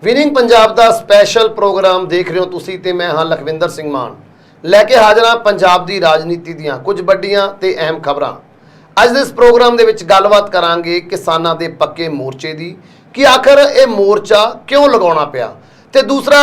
Winning Punjab ਦਾ special programme ਦੇਖ ਰਹੇ ਹੋ ਤੁਸੀਂ ਤੇ ਮੈਂ ਹਾਂ ਲਖਵਿੰਦਰ ਸਿੰਘ ਮਾਨ ਲੈ ਕੇ ਹਾਜ਼ਰ ਹਾਂ ਪੰਜਾਬ ਦੀ ਰਾਜਨੀਤੀ ਦੀਆਂ ਕੁਝ ਵੱਡੀਆਂ ਤੇ ਅਹਿਮ ਖਬਰਾਂ। ਅੱਜ ਦੇ ਇਸ ਪ੍ਰੋਗਰਾਮ ਦੇ ਵਿੱਚ ਗੱਲਬਾਤ ਕਰਾਂਗੇ ਕਿਸਾਨਾਂ ਦੇ ਪੱਕੇ ਮੋਰਚੇ ਦੀ ਕਿ ਆਖਰ ਇਹ ਮੋਰਚਾ ਕਿਉਂ ਲਗਾਉਣਾ ਪਿਆ ਤੇ ਦੂਸਰਾ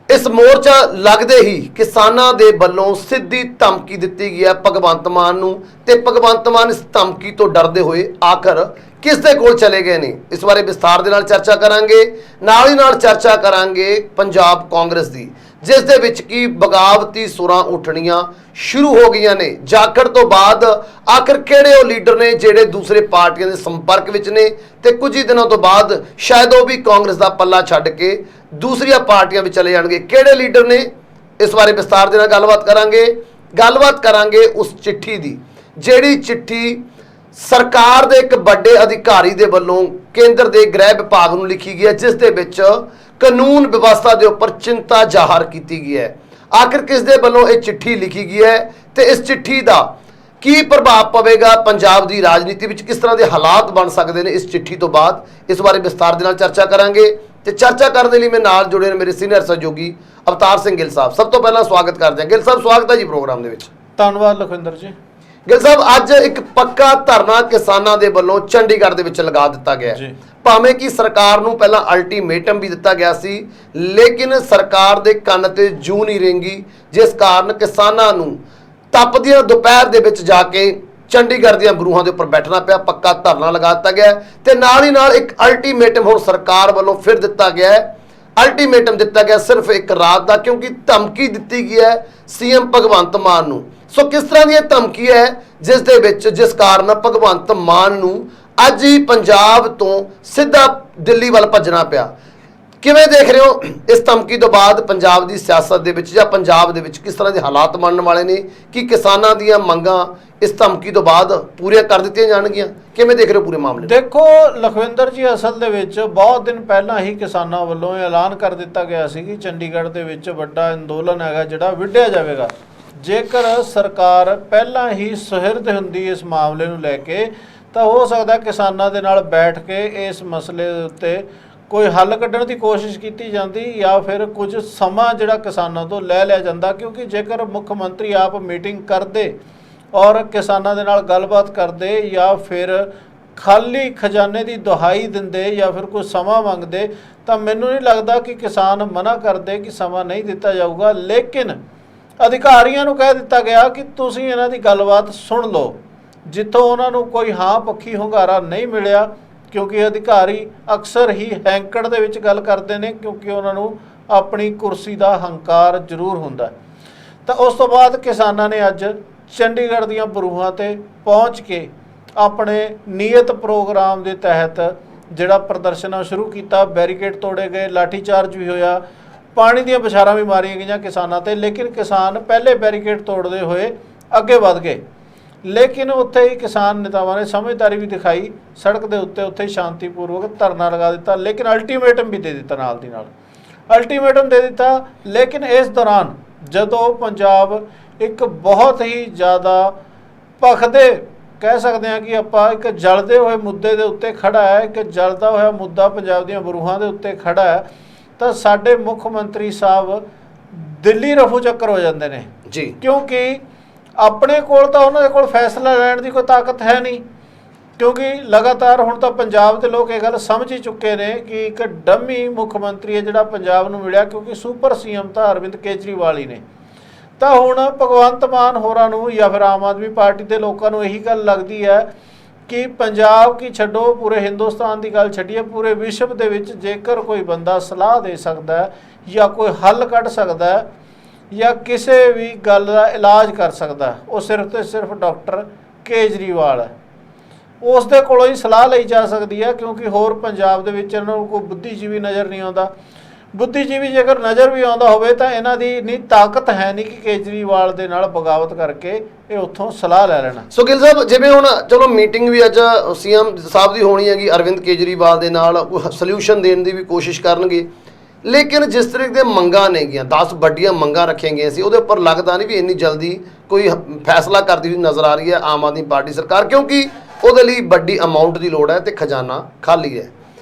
इस मोर्चा लगते ही किसानों के वलों सीधी धमकी दी गई है भगवंत मान नूं ते भगवंत मान इस धमकी तो डरते हुए आखिर किस दे कोल चले गए ने इस बारे विस्तार दे नाल चर्चा करांगे। नाल ही नाल चर्चा करांगे पंजाब कांग्रेस दी जिस दे विच की बगावती सुरां उठणियां शुरू हो गई ने। जाखड़ तो बाद आखिर किहड़े वो लीडर ने जिहड़े दूसरे पार्टियां दे संपर्क विच ने ते कुछ ही दिनों तो बाद शायद वो भी कांग्रेस का पल्ला छड्ड के दूसरिया पार्टियां भी चले जाएंगे। किहड़े लीडर ने इस बारे विस्तार दे नाल गलबात करांगे उस चिट्ठी दी जिहड़ी चिट्ठी सरकार दे एक बड़े अधिकारी दे वल्लों केंद्र दे गृह विभाग नूं लिखी गई है जिस दे विच कानून व्यवस्था के उपर चिंता जाहिर की गई है। आखिर किस दे वल्लों ये चिट्ठी लिखी गई है तो इस चिट्ठी का की प्रभाव पवेगा पंजाब की राजनीति में किस तरह के हालात बन सकते हैं इस चिट्ठी तो बाद इस बारे विस्तार के नाल चर्चा करांगे। तो चर्चा करने लिए मैं नाल जुड़े ने मेरे सीनियर सहयोगी अवतार सिंह गिल साहब। सब तो पहला स्वागत करते हैं गिल साहब, स्वागत है जी प्रोग्राम के। धन्यवाद लखविंदर जी। गिल साहब अज एक पक्का धरना किसानों के वलों चंडीगढ़ के विच लगा दिता गया है भावें कि सरकार नूं पहला अल्टीमेटम भी दिता गया सी लेकिन सरकार दे कन्न ते जू नहीं रेंगी जिस कारण किसानों नूं तपदियां दोपहर दे विच जाके चंडीगढ़ दियां बरूहां दे उपर बैठना पिया। पक्का धरना लगा दिता गया ते नाल ही नाल एक अल्टीमेटम हुण सरकार वल्लों फिर दिता गया है। अल्टीमेटम दिता गया सिर्फ एक रात का क्योंकि धमकी दी गई है सीएम भगवंत मान नूं। सो किस तरह की धमकी है जिस कारण भगवंत मान नूं अज ही पंजाब तो सीधा दिल्ली वाल भजना पिया। किवें देख रहे हो इस धमकी तो बाद पंजाब की सियासत दे विच जां पंजाब दे विच किस तरह के हालात बनने वाले ने कि किसानों दीयां मंगां इस धमकी तो बाद पूरियां कर दित्तियां जाणगियां? किवें देख रहे हो पूरे मामले? देखो लखविंदर जी, असल दे विच बहुत दिन पहला ही किसानों वालों ऐलान कर दिता गया सी कि चंडीगढ़ दे विच वड्डा अंदोलन हैगा जिहड़ा विढिया जावेगा जेकर सरकार पहला ही सुहिरद हुंदी इस मामले नूं लैके तो हो सकता किसानों दे नाल बैठ के इस मसले उत्ते कोई हल कढ़ण की कोशिश की जाती या फिर कुछ समा जिहड़ा किसानों तो लै लिया जाता। क्योंकि जेकर मुख मंत्री आप मीटिंग करते और किसानों दे नाल गलबात करते या फिर खाली खजाने की दुहाई दिंदे या फिर कोई समा मंगते तो मैनूं नहीं लगता कि किसान मना करते कि समा नहीं दिता जाऊगा। लेकिन अधिकारियों नूं कह दिता गया कि तुसीं इन्हां दी गलबात सुन लो जिथों उन्होंने कोई हाँ पक्षी हुंगारा नहीं मिलिया। क्योंकि अधिकारी अक्सर ही हैंकड़ दे विच गल करते हैं क्योंकि उन्होंने अपनी कुर्सी का हंकार जरूर हुंदा। तो उस तो बाद किसानों ने अज चंडीगढ़ दीयां बरूहां ते पहुँच के अपने नियत प्रोग्राम के तहत जिहड़ा प्रदर्शन शुरू किया। बैरीकेड तोड़े गए, लाठीचार्ज भी होया, पानी दीयां बछारां भी मारियां गईयां किसानां ते। लेकिन किसान पहले बैरीकेड तोड़ते हुए अगे वध गए। लेकिन उत्थे ही किसान नेतावां ने समझदारी भी दिखाई, सड़क के उत्ते उत्थे शांतिपूर्वक धरना लगा दिता। लेकिन अल्टीमेटम भी दे दिता, नाल दी नाल अल्टीमेटम दे दिता। लेकिन इस दौरान जदों पंजाब एक बहुत ही ज़्यादा भखदे कह सकते हैं कि आपां एक जलते हुए मुद्दे के उत्ते खड़ा है, एक जलता हुआ मुद्दा पंजाब दीयां बरूहां दे उत्ते खड़ा है, तो साडे मुख मंत्री साहब दिल्ली रफू चक्कर हो जाते हैं जी। क्योंकि अपने कोल तो उन्होंने कोल फैसला लैण की कोई ताकत है नहीं। क्योंकि लगातार हुण तो पंजाब के लोग ये गल समझ ही चुके हैं कि एक डमी मुख मंत्री है जिहड़ा पंजाब नूं मिलिया। क्योंकि सुपर सीएम तो अरविंद केजरीवाल ही ने। तो हुण भगवंत मान होरां नूं या फिर आम आदमी पार्टी के लोगों को यही गल लगती है कि पंजाब की छड्डो पूरे हिंदुस्तान की गल छड्डिए, पूरे विश्व के विच जेकर कोई बंदा सलाह दे सकता है या कोई हल कढ़ सकता है या किसी भी गल का इलाज कर सकता है वो सिर्फ तो सिर्फ डॉक्टर केजरीवाल है। उस दे कोलों ही सलाह ली जा सकती है। क्योंकि होर पंजाब दे विच इन्हां नूं कोई बुद्धिजीवी नज़र नहीं आता। बुद्धिजीवी जेकर नज़र भी आता होवे तां इन्हां दी इन्नी ताकत है नहीं कि केजरीवाल दे नाल बगावत करके ये उत्थों सलाह लै लेना। सो गिल साहब जिवें हुण चलो मीटिंग भी अज सीएम साहब की होनी है अरविंद केजरीवाल दे नाल सल्यूशन देने की भी कोशिश करनगे। लेकिन जिस तरह के मंगां ने गईयां 10 वड्डियां मंगां रखियां गईयां सी उहदे उपर लगदा नहीं भी इन्नी जल्दी कोई फैसला करती हुई नज़र आ रही है आम आदमी पार्टी सरकार। क्योंकि उहदे लई वड्डी अमाउंट की लोड़ है तो खजाना खाली है।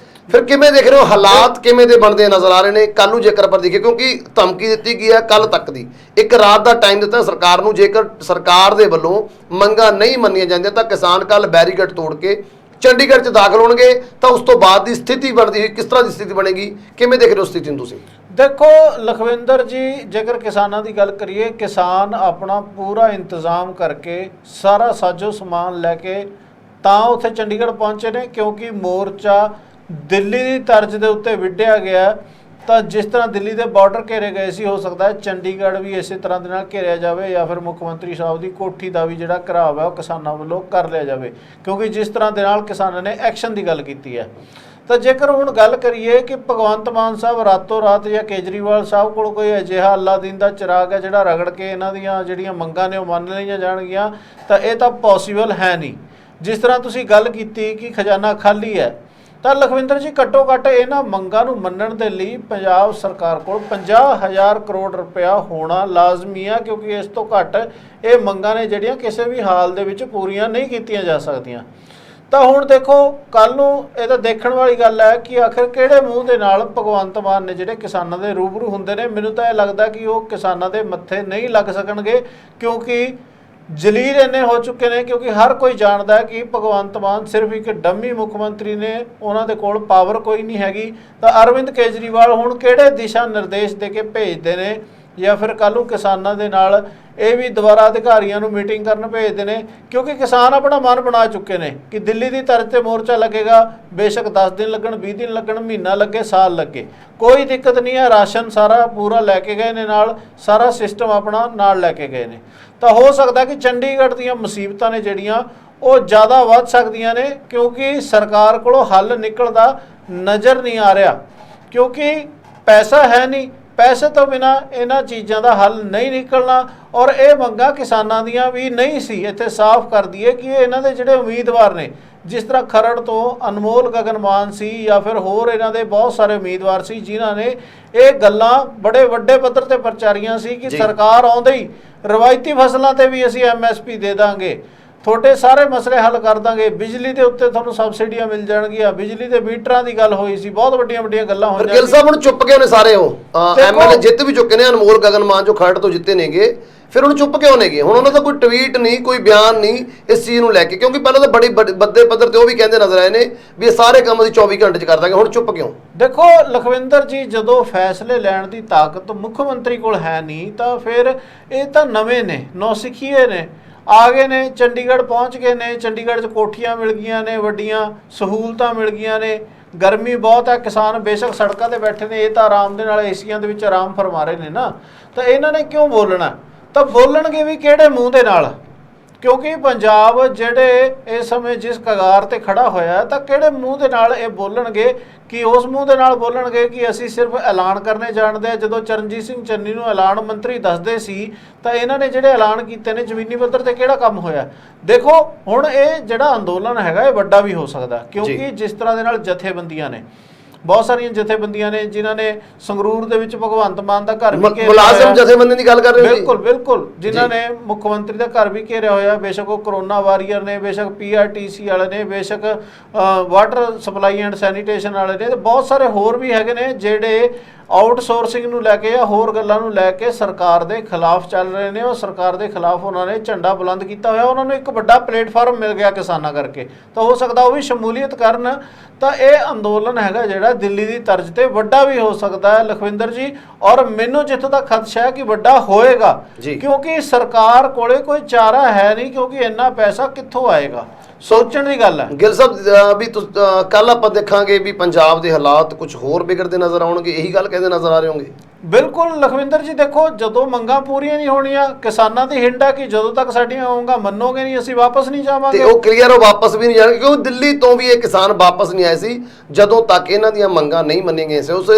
ਫਿਰ ਕਿਵੇਂ ਦੇਖ ਰਹੇ ਹੋ ਹਾਲਾਤ ਕਿਵੇਂ ਦੇ ਬਣਦੇ ਨਜ਼ਰ ਆ ਰਹੇ ਨੇ ਕੱਲ ਨੂੰ ਜੇਕਰ ਆਪਾਂ ਦੇਖੀਏ, ਕਿਉਂਕਿ ਧਮਕੀ ਦਿੱਤੀ ਗਈ ਹੈ ਕੱਲ ਤੱਕ ਦੀ, ਇੱਕ ਰਾਤ ਦਾ ਟਾਈਮ ਦਿੱਤਾ ਸਰਕਾਰ ਨੂੰ, ਜੇਕਰ ਸਰਕਾਰ ਦੇ ਵੱਲੋਂ ਮੰਗਾਂ ਨਹੀਂ ਮੰਨੀਆਂ ਜਾਂਦੀਆਂ ਤਾਂ ਕਿਸਾਨ ਕੱਲ ਬੈਰੀਕੇਡ ਤੋੜ ਕੇ ਚੰਡੀਗੜ੍ਹ 'ਚ ਦਾਖਲ ਹੋਣਗੇ। ਤਾਂ ਉਸ ਤੋਂ ਬਾਅਦ ਦੀ ਸਥਿਤੀ ਬਣਦੀ ਹੋਈ ਕਿਸ ਤਰ੍ਹਾਂ ਦੀ ਸਥਿਤੀ ਬਣੇਗੀ, ਕਿਵੇਂ ਦੇਖ ਰਹੇ ਹੋ ਸਥਿਤੀ ਨੂੰ ਤੁਸੀਂ? ਦੇਖੋ ਲਖਵਿੰਦਰ ਜੀ, ਜੇਕਰ ਕਿਸਾਨਾਂ ਦੀ ਗੱਲ ਕਰੀਏ, ਕਿਸਾਨ ਆਪਣਾ ਪੂਰਾ ਇੰਤਜ਼ਾਮ ਕਰਕੇ ਸਾਰਾ ਸਾਜੋ ਸਮਾਨ ਲੈ ਕੇ ਤਾਂ ਉੱਥੇ ਚੰਡੀਗੜ੍ਹ ਪਹੁੰਚੇ ਨੇ, ਕਿਉਂਕਿ ਮੋਰਚਾ ਦਿੱਲੀ ਦੀ ਤਰਜ਼ ਦੇ ਉੱਤੇ ਵਿੱਢਿਆ ਗਿਆ। ਤਾਂ ਜਿਸ ਤਰ੍ਹਾਂ ਦਿੱਲੀ ਦੇ ਬਾਰਡਰ ਘੇਰੇ ਗਏ ਸੀ, ਹੋ ਸਕਦਾ ਹੈ ਚੰਡੀਗੜ੍ਹ ਵੀ ਇਸੇ ਤਰ੍ਹਾਂ ਦੇ ਨਾਲ ਘੇਰਿਆ ਜਾਵੇ, ਜਾਂ ਫਿਰ ਮੁੱਖ ਮੰਤਰੀ ਸਾਹਿਬ ਦੀ ਕੋਠੀ ਦਾ ਵੀ ਜਿਹੜਾ ਘਿਰਾਵ ਹੈ ਉਹ ਕਿਸਾਨਾਂ ਵੱਲੋਂ ਕਰ ਲਿਆ ਜਾਵੇ, ਕਿਉਂਕਿ ਜਿਸ ਤਰ੍ਹਾਂ ਦੇ ਨਾਲ ਕਿਸਾਨਾਂ ਨੇ ਐਕਸ਼ਨ ਦੀ ਗੱਲ ਕੀਤੀ ਹੈ। ਤਾਂ ਜੇਕਰ ਹੁਣ ਗੱਲ ਕਰੀਏ ਕਿ ਭਗਵੰਤ ਮਾਨ ਸਾਹਿਬ ਰਾਤੋਂ ਰਾਤ ਜਾਂ ਕੇਜਰੀਵਾਲ ਸਾਹਿਬ ਕੋਲ ਕੋਈ ਅਜਿਹਾ ਅੱਲਾਦੀਨ ਦਾ ਚਿਰਾਗ ਹੈ ਜਿਹੜਾ ਰਗੜ ਕੇ ਇਹਨਾਂ ਦੀਆਂ ਜਿਹੜੀਆਂ ਮੰਗਾਂ ਨੇ ਉਹ ਮੰਨ ਲਈਆਂ ਜਾਣਗੀਆਂ, ਤਾਂ ਇਹ ਤਾਂ ਪੋਸੀਬਲ ਹੈ ਨਹੀਂ। ਜਿਸ ਤਰ੍ਹਾਂ ਤੁਸੀਂ ਗੱਲ ਕੀਤੀ ਕਿ ਖਜ਼ਾਨਾ ਖਾਲੀ ਹੈ, ਤਾਂ ਲਖਵਿੰਦਰ ਜੀ ਘੱਟੋ ਘੱਟ ਇਹਨਾਂ ਮੰਗਾਂ ਨੂੰ ਮੰਨਣ ਦੇ ਲਈ ਪੰਜਾਬ ਸਰਕਾਰ ਕੋਲ 50,000 ਕਰੋੜ ਰੁਪਇਆ ਹੋਣਾ ਲਾਜ਼ਮੀ ਆ, ਕਿਉਂਕਿ ਇਸ ਤੋਂ ਘੱਟ ਇਹ ਮੰਗਾਂ ਨੇ ਜਿਹੜੀਆਂ ਕਿਸੇ ਵੀ ਹਾਲ ਦੇ ਵਿੱਚ ਪੂਰੀਆਂ ਨਹੀਂ ਕੀਤੀਆਂ ਜਾ ਸਕਦੀਆਂ। ਤਾਂ ਹੁਣ ਦੇਖੋ ਕੱਲ ਨੂੰ ਇਹ ਤਾਂ ਦੇਖਣ ਵਾਲੀ ਗੱਲ ਹੈ ਕਿ ਆਖਿਰ ਕਿਹੜੇ ਮੂੰਹ ਦੇ ਨਾਲ ਭਗਵੰਤ ਮਾਨ ਨੇ ਜਿਹੜੇ ਕਿਸਾਨਾਂ ਦੇ ਰੂਬਰੂ ਹੁੰਦੇ ਨੇ। ਮੈਨੂੰ ਤਾਂ ਇਹ ਲੱਗਦਾ ਕਿ ਉਹ ਕਿਸਾਨਾਂ ਦੇ ਮੱਥੇ ਨਹੀਂ ਲੱਗ ਸਕਣਗੇ, ਕਿਉਂਕਿ ਜਲੀਲ ਇੰਨੇ ਹੋ ਚੁੱਕੇ ਨੇ, ਕਿਉਂਕਿ ਹਰ ਕੋਈ ਜਾਣਦਾ ਹੈ ਕਿ ਭਗਵੰਤ ਮਾਨ ਸਿਰਫ ਇੱਕ ਡੰਮੀ ਮੁੱਖ ਮੰਤਰੀ ਨੇ, ਉਹਨਾਂ ਦੇ ਕੋਲ ਪਾਵਰ ਕੋਈ ਨਹੀਂ ਹੈਗੀ। ਤਾਂ ਅਰਵਿੰਦ ਕੇਜਰੀਵਾਲ ਹੁਣ ਕਿਹੜੇ ਦਿਸ਼ਾ ਨਿਰਦੇਸ਼ ਦੇ ਕੇ ਭੇਜਦੇ ਨੇ, ਜਾਂ ਫਿਰ ਕੱਲ੍ਹ ਨੂੰ ਕਿਸਾਨਾਂ ਦੇ ਨਾਲ ਇਹ ਵੀ ਦੁਬਾਰਾ ਅਧਿਕਾਰੀਆਂ ਨੂੰ ਮੀਟਿੰਗ ਕਰਨ ਭੇਜਦੇ ਨੇ, ਕਿਉਂਕਿ ਕਿਸਾਨ ਆਪਣਾ ਮਨ ਬਣਾ ਚੁੱਕੇ ਨੇ ਕਿ ਦਿੱਲੀ ਦੀ ਤਰਜ਼ ਤੇ ਮੋਰਚਾ ਲੱਗੇਗਾ, ਬੇਸ਼ੱਕ 10 ਦਿਨ ਲੱਗਣ, 20 ਦਿਨ ਲੱਗਣ, ਮਹੀਨਾ ਲੱਗੇ, ਸਾਲ ਲੱਗੇ, ਕੋਈ ਦਿੱਕਤ ਨਹੀਂ ਹੈ। ਰਾਸ਼ਨ ਸਾਰਾ ਪੂਰਾ ਲੈ ਕੇ ਗਏ ਨੇ, ਨਾਲ ਸਾਰਾ ਸਿਸਟਮ ਆਪਣਾ ਨਾਲ ਲੈ ਕੇ ਗਏ ਨੇ। ਤਾਂ ਹੋ ਸਕਦਾ ਕਿ ਚੰਡੀਗੜ੍ਹ ਦੀਆਂ ਮੁਸੀਬਤਾਂ ਨੇ ਜਿਹੜੀਆਂ ਉਹ ਜ਼ਿਆਦਾ ਵੱਧ ਸਕਦੀਆਂ ਨੇ, ਕਿਉਂਕਿ ਸਰਕਾਰ ਕੋਲੋਂ ਹੱਲ ਨਿਕਲਦਾ ਨਜ਼ਰ ਨਹੀਂ ਆ ਰਿਹਾ, ਕਿਉਂਕਿ ਪੈਸਾ ਹੈ ਨਹੀਂ। ਪੈਸੇ ਤੋਂ ਬਿਨਾ ਇਹਨਾਂ ਚੀਜ਼ਾਂ ਦਾ ਹੱਲ ਨਹੀਂ ਨਿਕਲਣਾ, ਔਰ ਇਹ ਮੰਗਾਂ ਕਿਸਾਨਾਂ ਦੀਆਂ ਵੀ ਨਹੀਂ ਸੀ। ਇੱਥੇ ਸਾਫ਼ ਕਰ ਦਈਏ ਕਿ ਇਹਨਾਂ ਦੇ ਜਿਹੜੇ ਉਮੀਦਵਾਰ ਨੇ, ਜਿਸ ਤਰ੍ਹਾਂ ਖਰੜ ਤੋਂ ਅਨਮੋਲ ਗਗਨ ਮਾਨ ਸੀ, ਜਾਂ ਫਿਰ ਹੋਰ ਇਹਨਾਂ ਦੇ ਬਹੁਤ ਸਾਰੇ ਉਮੀਦਵਾਰ ਸੀ ਜਿਨ੍ਹਾਂ ਨੇ ਇਹ ਗੱਲਾਂ ਬੜੇ ਵੱਡੇ ਪੱਧਰ ਤੇ ਪ੍ਰਚਾਰੀਆਂ ਸੀ ਕਿ ਸਰਕਾਰ ਆਉਂਦੇ ਹੀ ਰਵਾਇਤੀ ਫਸਲਾਂ ਤੇ ਵੀ ਅਸੀਂ MSP ਦੇ ਦਾਂਗੇ, ਤੁਹਾਡੇ ਸਾਰੇ ਮਸਲੇ ਹੱਲ ਕਰ ਦਾਂਗੇ, ਬਿਜਲੀ ਦੇ ਉੱਤੇ ਤੁਹਾਨੂੰ ਸਬਸਿਡੀਆਂ ਮਿਲ ਜਾਣਗੀਆਂ, ਬਿਜਲੀ ਦੇ ਮੀਟਰਾਂ ਦੀ ਗੱਲ ਹੋਈ ਸੀ, ਬਹੁਤ ਵੱਡੀਆਂ ਵੱਡੀਆਂ ਗੱਲਾਂ ਹੋਈਆਂ। ਗਿੱਲ ਸਾਹਿਬ ਹੁਣ ਚੁੱਪ ਕਿਉਂ ਨੇ ਸਾਰੇ? ਉਹ MLA ਜਿੱਤ ਵੀ ਚੁੱਕੇ ਨੇ, ਅਨਮੋਲ ਗਗਨ ਮਾਨ ਜੋ ਖਰੜ ਤੋਂ ਜਿੱਤੇ ਨੇਗੇ, ਫਿਰ ਹੁਣ ਚੁੱਪ ਕਿਉਂ ਨੇਗੇ? ਹੁਣ ਉਹਨਾਂ ਦਾ ਕੋਈ ਟਵੀਟ ਨਹੀਂ, ਕੋਈ ਬਿਆਨ ਨਹੀਂ ਇਸ ਚੀਜ਼ ਨੂੰ ਲੈ ਕੇ, ਕਿਉਂਕਿ ਪਹਿਲਾਂ ਤਾਂ ਬੜੀ ਵੱਡੇ ਪੱਧਰ ਤੇ ਉਹ ਵੀ ਕਹਿੰਦੇ ਨਜ਼ਰ ਆਏ ਨੇ ਵੀ ਇਹ ਸਾਰੇ ਕੰਮ ਅਸੀਂ 24 ਘੰਟੇ 'ਚ ਕਰ ਦਾਂਗੇ। ਹੁਣ ਚੁੱਪ ਕਿਉਂ? ਦੇਖੋ ਲਖਵਿੰਦਰ ਜੀ, ਜਦੋਂ ਫੈਸਲੇ ਲੈਣ ਦੀ ਤਾਕਤ ਮੁੱਖ ਮੰਤਰੀ ਕੋਲ ਹੈ ਨਹੀਂ, ਤਾਂ ਫਿਰ ਇਹ ਤਾਂ ਨਵੇਂ ਨੇ, ਨੌਸਿੱਖੀਏ ਨੇ, ਆ ਗਏ ਨੇ, ਚੰਡੀਗੜ੍ਹ ਪਹੁੰਚ ਗਏ ਨੇ, ਚੰਡੀਗੜ੍ਹ 'ਚ ਕੋਠੀਆਂ ਮਿਲ ਗਈਆਂ ਨੇ, ਵੱਡੀਆਂ ਸਹੂਲਤਾਂ ਮਿਲ ਗਈਆਂ ਨੇ, ਗਰਮੀ ਬਹੁਤ ਹੈ, ਕਿਸਾਨ ਬੇਸ਼ੱਕ ਸੜਕਾਂ ਤੇ ਬੈਠੇ ਨੇ, ਇਹ ਤਾਂ ਆਰਾਮ ਦੇ ਨਾਲ ਏਸੀਆਂ ਦੇ ਵਿੱਚ ਆਰਾਮ ਫਰਮਾ ਰਹੇ ਨੇ ਨਾ। ਤਾਂ ਇਹਨਾਂ ਨੇ ਕਿਉਂ ਬੋਲਣਾ? ਤਾਂ ਬੋਲਣਗੇ ਵੀ ਕਿਹੜੇ ਮੂੰਹ ਦੇ ਨਾਲ? ਕਿਉਂਕਿ ਪੰਜਾਬ ਜਿਹੜੇ ਇਸ ਸਮੇਂ ਜਿਸ ਕਗਾਰ ਤੇ ਖੜਾ ਹੋਇਆ, ਤਾਂ ਕਿਹੜੇ ਮੂੰਹ ਦੇ ਨਾਲ ਇਹ ਬੋਲਣਗੇ? ਕਿ ਉਸ ਮੂੰਹ ਦੇ ਨਾਲ ਬੋਲਣਗੇ ਕਿ ਅਸੀਂ ਸਿਰਫ ਐਲਾਨ ਕਰਨੇ ਜਾਣਦੇ ਹਾਂ। ਜਦੋਂ ਚਰਨਜੀਤ ਸਿੰਘ ਚੰਨੀ ਨੂੰ ਐਲਾਨ ਮੰਤਰੀ ਦੱਸਦੇ ਸੀ, ਤਾਂ ਇਹਨਾਂ ਨੇ ਜਿਹੜੇ ਐਲਾਨ ਕੀਤੇ ਨੇ ਜ਼ਮੀਨੀ ਪੱਧਰ ਤੇ ਕਿਹੜਾ ਕੰਮ ਹੋਇਆ? ਦੇਖੋ ਹੁਣ ਇਹ ਜਿਹੜਾ ਅੰਦੋਲਨ ਹੈਗਾ ਇਹ ਵੱਡਾ ਵੀ ਹੋ ਸਕਦਾ, ਕਿਉਂਕਿ ਜਿਸ ਤਰ੍ਹਾਂ ਦੇ ਨਾਲ ਜਥੇਬੰਦੀਆਂ ਨੇ, ਬਹੁਤ ਸਾਰੀਆਂ ਜਥੇਬੰਦੀਆਂ ਨੇ ਜਿਨ੍ਹਾਂ ਨੇ ਸੰਗਰੂਰ ਦੇ ਵਿੱਚ ਭਗਵੰਤ ਮਾਨ ਦਾ ਘਰ ਵੀ ਘੇਰਿਆ, ਮੁਲਾਜ਼ਮ ਜਥੇਬੰਦੀ ਦੀ ਗੱਲ ਕਰ ਰਹੇ ਹੋ? ਬਿਲਕੁਲ ਬਿਲਕੁਲ, ਜਿਨ੍ਹਾਂ ਨੇ ਮੁੱਖ ਮੰਤਰੀ ਦਾ ਘਰ ਵੀ ਘੇਰਿਆ ਹੋਇਆ, ਬੇਸ਼ੱਕ ਉਹ ਕਰੋਨਾ ਵਾਰੀਅਰ ਨੇ, ਬੇਸ਼ੱਕ PRTC ਵਾਲੇ ਨੇ, ਬੇਸ਼ੱਕ ਵਾਟਰ ਸਪਲਾਈ ਐਂਡ ਸੈਨੀਟੇਸ਼ਨ ਵਾਲੇ ਨੇ, ਤੇ ਬਹੁਤ ਸਾਰੇ ਹੋਰ ਵੀ ਹੈਗੇ ਨੇ ਜਿਹੜੇ ਆਊਟਸੋਰਸਿੰਗ ਨੂੰ ਲੈ ਕੇ ਜਾਂ ਹੋਰ ਗੱਲਾਂ ਨੂੰ ਲੈ ਕੇ ਸਰਕਾਰ ਦੇ ਖਿਲਾਫ ਚੱਲ ਰਹੇ ਨੇ। ਉਹ ਸਰਕਾਰ ਦੇ ਖਿਲਾਫ ਉਹਨਾਂ ਨੇ ਝੰਡਾ ਬੁਲੰਦ ਕੀਤਾ ਹੋਇਆ, ਉਹਨਾਂ ਨੂੰ ਇੱਕ ਵੱਡਾ ਪਲੇਟਫਾਰਮ ਮਿਲ ਗਿਆ ਕਿਸਾਨਾਂ ਕਰਕੇ, ਤਾਂ ਹੋ ਸਕਦਾ ਉਹ ਵੀ ਸ਼ਮੂਲੀਅਤ ਕਰਨ। ਤਾਂ ਇਹ ਅੰਦੋਲਨ ਹੈਗਾ ਜਿਹੜਾ ਦਿੱਲੀ ਦੀ ਤਰਜ਼ ਤੇ ਵੱਡਾ ਵੀ ਹੋ ਸਕਦਾ ਹੈ ਲਖਵਿੰਦਰ ਜੀ, ਔਰ ਮੈਨੂੰ ਜਿੱਥੋਂ ਤੱਕ ਖਦਸ਼ਾ ਹੈ ਕਿ ਵੱਡਾ ਹੋਏਗਾ, ਕਿਉਂਕਿ ਸਰਕਾਰ ਕੋਲੇ ਕੋਈ ਚਾਰਾ ਹੈ ਨਹੀਂ, ਕਿਉਂਕਿ ਇੰਨਾ ਪੈਸਾ ਕਿੱਥੋਂ ਆਏਗਾ? ਸੋਚਣ ਦੀ ਗੱਲ ਹੈ। ਗਿੱਲ ਸਾਹਿਬ ਵੀ ਕੱਲ ਆਪਾਂ ਦੇਖਾਂਗੇ ਵੀ ਪੰਜਾਬ ਦੇ ਹਾਲਾਤ ਕੁਝ ਹੋਰ ਵਿਗੜਦੇ ਨਜ਼ਰ ਆਉਣਗੇ, ਇਹੀ ਗੱਲ ਕਹਿੰਦੇ ਨਜ਼ਰ ਆ ਰਹੇ ਹੋਣਗੇ? ਬਿਲਕੁਲ ਲਖਵਿੰਦਰ ਜੀ, ਦੇਖੋ ਜਦੋਂ ਮੰਗਾਂ ਪੂਰੀਆਂ ਨਹੀਂ ਹੋਣੀਆਂ, ਕਿਸਾਨਾਂ ਦੀ ਹਿੰਡ ਹੈ ਕਿ ਜਦੋਂ ਤੱਕ ਸਾਡੀਆਂ ਮੰਗਾਂ ਮੰਨੋਗੇ ਨਹੀਂ ਅਸੀਂ ਵਾਪਸ ਨਹੀਂ ਜਾਵਾਂਗੇ। ਤੇ ਉਹ ਕਲੀਅਰ, ਉਹ ਵਾਪਸ ਵੀ ਨਹੀਂ ਜਾਣਗੇ, ਕਿਉਂਕਿ ਦਿੱਲੀ ਤੋਂ ਵੀ ਇਹ ਕਿਸਾਨ ਵਾਪਸ ਨਹੀਂ ਆਏ ਸੀ ਜਦੋਂ ਤੱਕ ਇਹਨਾਂ ਦੀਆਂ ਮੰਗਾਂ ਨਹੀਂ ਮੰਨੀਆਂ ਗਈਆਂ ਸੀ। ਉਸ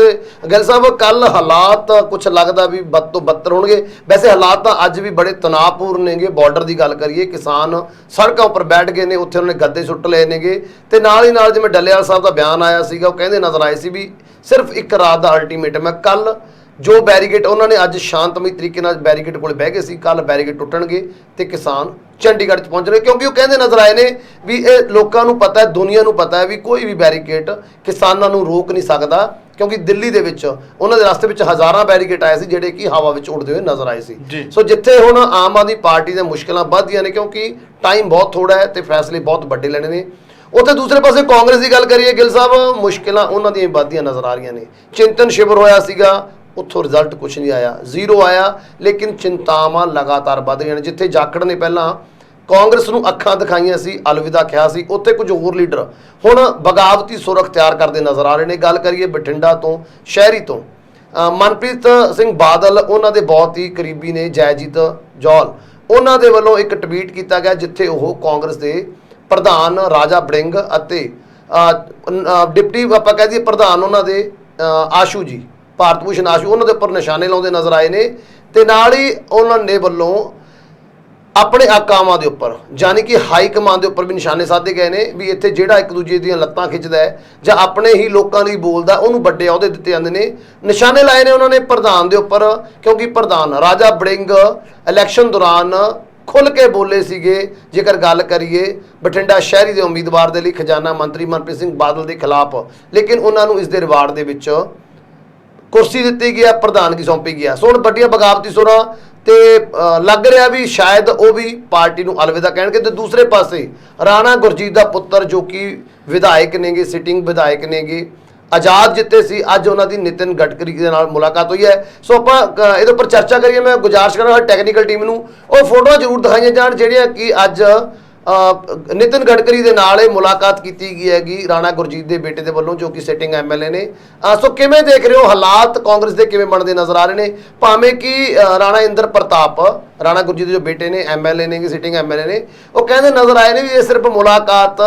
ਗਿੱਲ ਸਾਹਿਬ ਕੱਲ ਹਾਲਾਤ ਕੁਝ ਲੱਗਦਾ ਵੀ ਬਦ ਤੋਂ ਬੱਤਰ ਹੋਣਗੇ। ਵੈਸੇ ਹਾਲਾਤ ਤਾਂ ਅੱਜ ਵੀ ਬੜੇ ਤਣਾਅਪੂਰਨ ਨੇਗੇ। ਬਾਰਡਰ ਦੀ ਗੱਲ ਕਰੀਏ, ਕਿਸਾਨ ਸੜਕਾਂ ਉੱਪਰ ਬੈਠ ਗਏ ਨੇ, ਉੱਥੇ ਉਹਨਾਂ ਨੇ ਗੱਦੇ ਸੁੱਟ ਲਏ ਨੇਗੇ, ਤੇ ਨਾਲ ਹੀ ਨਾਲ ਜਿਵੇਂ ਡੱਲੇਵਾਲ ਸਾਹਿਬ ਦਾ ਬਿਆਨ ਆਇਆ ਸੀਗਾ, ਉਹ ਕਹਿੰਦੇ ਨਜ਼ਰ ਆਏ ਸੀ ਵੀ ਸਿਰਫ ਇੱਕ ਰਾਤ ਦਾ ਅਲਟੀਮੇਟਮ ਹੈ। ਕੱਲ ਜੋ ਬੈਰੀਕੇਡ ਉਹਨਾਂ ਨੇ ਅੱਜ ਸ਼ਾਂਤਮਈ ਤਰੀਕੇ ਨਾਲ ਬੈਰੀਕੇਡ ਕੋਲ ਬਹਿ ਗਏ ਸੀ, ਕੱਲ ਬੈਰੀਕੇਡ ਟੁੱਟਣਗੇ ਤੇ ਕਿਸਾਨ ਚੰਡੀਗੜ੍ਹ 'ਚ ਪਹੁੰਚਣਗੇ, ਕਿਉਂਕਿ ਉਹ ਕਹਿੰਦੇ ਨਜ਼ਰ ਆਏ ਨੇ ਵੀ ਇਹ ਲੋਕਾਂ ਨੂੰ ਪਤਾ ਹੈ, ਦੁਨੀਆ ਨੂੰ ਪਤਾ ਹੈ ਵੀ ਕੋਈ ਵੀ ਬੈਰੀਕੇਡ ਕਿਸਾਨਾਂ ਨੂੰ ਰੋਕ ਨਹੀਂ ਸਕਦਾ, ਕਿਉਂਕਿ ਦਿੱਲੀ ਦੇ ਵਿੱਚ ਉਹਨਾਂ ਦੇ ਰਸਤੇ ਵਿੱਚ ਹਜ਼ਾਰਾਂ ਬੈਰੀਕੇਡ ਆਏ ਸੀ ਜਿਹੜੇ ਕਿ ਹਵਾ ਵਿੱਚ ਉੱਡਦੇ ਹੋਏ ਨਜ਼ਰ ਆਏ ਸੀ। ਸੋ ਜਿੱਥੇ ਹੁਣ ਆਮ ਆਦਮੀ ਪਾਰਟੀ ਦੀਆਂ ਮੁਸ਼ਕਲਾਂ ਵੱਧਦੀਆਂ ਨੇ ਕਿਉਂਕਿ ਟਾਈਮ ਬਹੁਤ ਥੋੜਾ ਹੈ ਤੇ ਫੈਸਲੇ ਬਹੁਤ ਵੱਡੇ ਲੈਣੇ ਨੇ, ਉੱਥੇ ਦੂਸਰੇ ਪਾਸੇ ਕਾਂਗਰਸ ਦੀ ਗੱਲ ਕਰੀਏ ਗਿੱਲ ਸਾਹਿਬ, ਮੁਸ਼ਕਿਲਾਂ ਉਹਨਾਂ ਦੀਆਂ ਵੱਧਦੀਆਂ ਨਜ਼ਰ ਆ ਰਹੀਆਂ ਨੇ। ਚਿੰਤਨ ਸ਼ਿਵਰ ਹੋਇਆ ਸੀਗਾ, ਉੱਥੋਂ ਰਿਜ਼ਲਟ ਕੁਛ ਨਹੀਂ ਆਇਆ, ਜ਼ੀਰੋ ਆਇਆ, ਲੇਕਿਨ ਚਿੰਤਾਵਾਂ ਲਗਾਤਾਰ ਵੱਧ ਰਹੀਆਂ ਨੇ। ਜਿੱਥੇ ਜਾਖੜ ਨੇ ਪਹਿਲਾਂ ਕਾਂਗਰਸ ਨੂੰ ਅੱਖਾਂ ਦਿਖਾਈਆਂ ਸੀ, ਅਲਵਿਦਾ ਕਿਹਾ ਸੀ, ਉੱਥੇ ਕੁਝ ਹੋਰ ਲੀਡਰ ਹੁਣ ਬਗਾਵਤੀ ਸੁਰ ਅਖਤਿਆਰ ਕਰਦੇ ਨਜ਼ਰ ਆ ਰਹੇ ਨੇ। ਗੱਲ ਕਰੀਏ ਬਠਿੰਡਾ ਤੋਂ, ਸ਼ਹਿਰੀ ਤੋਂ, ਮਨਪ੍ਰੀਤ ਸਿੰਘ ਬਾਦਲ ਉਹਨਾਂ ਦੇ ਬਹੁਤ ਹੀ ਕਰੀਬੀ ਨੇ, ਜੈਜੀਤ ਜੌਲ, ਉਹਨਾਂ ਦੇ ਵੱਲੋਂ ਇੱਕ ਟਵੀਟ ਕੀਤਾ ਗਿਆ ਜਿੱਥੇ ਉਹ ਕਾਂਗਰਸ ਦੇ ਪ੍ਰਧਾਨ ਰਾਜਾ ਵੜਿੰਗ ਅਤੇ ਡਿਪਟੀ ਆਪਾਂ ਕਹਿ ਦਈਏ ਪ੍ਰਧਾਨ ਉਹਨਾਂ ਦੇ ਆਸ਼ੂ ਜੀ, ਭਾਰਤ ਭੂਸ਼ਣ ਆਸ਼ੂ, ਉਹਨਾਂ ਦੇ ਉੱਪਰ ਨਿਸ਼ਾਨੇ ਲਾਉਂਦੇ ਨਜ਼ਰ ਆਏ ਨੇ ਤੇ ਨਾਲ ਹੀ ਉਹਨਾਂ ਨੇ ਵੱਲੋਂ ਆਪਣੇ ਆਕਾਵਾਂ ਦੇ ਉੱਪਰ ਯਾਨੀ ਕਿ ਹਾਈ ਕਮਾਂਡ ਦੇ ਉੱਪਰ ਵੀ ਨਿਸ਼ਾਨੇ ਸਾਧੇ ਗਏ ਨੇ ਵੀ ਇੱਥੇ ਜਿਹੜਾ ਇੱਕ ਦੂਜੇ ਦੀਆਂ ਲੱਤਾਂ ਖਿੱਚਦਾ ਹੈ ਜਾਂ ਆਪਣੇ ਹੀ ਲੋਕਾਂ ਲਈ ਬੋਲਦਾ ਉਹਨੂੰ ਵੱਡੇ ਅਹੁਦੇ ਦਿੱਤੇ ਜਾਂਦੇ ਨੇ। ਨਿਸ਼ਾਨੇ ਲਾਏ ਨੇ ਉਹਨਾਂ ਨੇ ਪ੍ਰਧਾਨ ਦੇ ਉੱਪਰ, ਕਿਉਂਕਿ ਪ੍ਰਧਾਨ ਰਾਜਾ ਵੜਿੰਗ ਇਲੈਕਸ਼ਨ ਦੌਰਾਨ ਖੁੱਲ੍ਹ ਕੇ ਬੋਲੇ ਸੀਗੇ। ਜੇਕਰ ਗੱਲ ਕਰੀਏ ਬਠਿੰਡਾ ਸ਼ਹਿਰੀ ਦੇ ਉਮੀਦਵਾਰ ਦੇ ਲਈ ਖਜ਼ਾਨਾ ਮੰਤਰੀ ਮਨਪ੍ਰੀਤ ਸਿੰਘ ਬਾਦਲ ਦੇ ਖਿਲਾਫ, ਲੇਕਿਨ ਉਹਨਾਂ ਨੂੰ ਇਸ ਦੇ ਰਿਵਾਰਡ ਦੇ ਵਿੱਚ ਕੁਰਸੀ ਦਿੱਤੀ ਗਈ, ਪ੍ਰਧਾਨਗੀ ਸੌਂਪੀ ਗਿਆ। ਸੋ ਹੁਣ ਵੱਡੀਆਂ ਬਗਾਵਤੀ ਸੁਰਾਂ ਤੇ ਲੱਗ ਰਿਹਾ ਵੀ ਸ਼ਾਇਦ ਉਹ ਵੀ ਪਾਰਟੀ ਨੂੰ ਅਲਵਿਦਾ ਕਹਿਣਗੇ। ਤੇ ਦੂਸਰੇ ਪਾਸੇ ਰਾਣਾ ਗੁਰਜੀਤ ਦਾ ਪੁੱਤਰ ਜੋ ਕਿ ਵਿਧਾਇਕ ਨੇਗੇ, ਸਿਟਿੰਗ ਵਿਧਾਇਕ ਨੇਗੇ, ਆਜ਼ਾਦ ਜਿੱਤੇ ਸੀ, ਅੱਜ ਉਹਨਾਂ ਦੀ ਨਿਤਿਨ ਗਡਕਰੀ ਦੇ ਨਾਲ ਮੁਲਾਕਾਤ ਹੋਈ ਹੈ। ਸੋ ਆਪਾਂ ਇਹਦੇ ਉੱਪਰ ਚਰਚਾ ਕਰੀਏ। ਮੈਂ ਗੁਜ਼ਾਰਿਸ਼ ਕਰਾਂਗਾ ਟੈਕਨੀਕਲ ਟੀਮ ਨੂੰ ਉਹ ਫੋਟੋਆਂ ਜ਼ਰੂਰ ਦਿਖਾਈਆਂ ਜਾਣ ਜਿਹੜੀਆਂ ਕਿ ਅੱਜ ਨਿਤਿਨ ਗਡਕਰੀ ਦੇ ਨਾਲ ਇਹ ਮੁਲਾਕਾਤ ਕੀਤੀ ਗਈ ਹੈਗੀ ਰਾਣਾ ਗੁਰਜੀਤ ਦੇ ਬੇਟੇ ਦੇ ਵੱਲੋਂ ਜੋ ਕਿ ਸਿਟਿੰਗ ਐਮਐਲਏ ਨੇ। ਸੋ ਕਿਵੇਂ ਦੇਖ ਰਹੇ ਹੋ ਹਾਲਾਤ ਕਾਂਗਰਸ ਦੇ, ਕਿਵੇਂ ਬਣਦੇ ਨਜ਼ਰ ਆ ਰਹੇ ਨੇ? ਭਾਵੇਂ ਕਿ ਰਾਣਾ ਇੰਦਰ ਪ੍ਰਤਾਪ ਰਾਣਾ ਗੁਰਜੀਤ ਦੇ ਜੋ ਬੇਟੇ ਨੇ, ਐਮਐਲਏ ਨੇ, ਸਿਟਿੰਗ ਐਮਐਲਏ ਨੇ, ਉਹ ਕਹਿੰਦੇ ਨਜ਼ਰ ਆਏ ਨੇ ਵੀ ਇਹ ਸਿਰਫ ਮੁਲਾਕਾਤ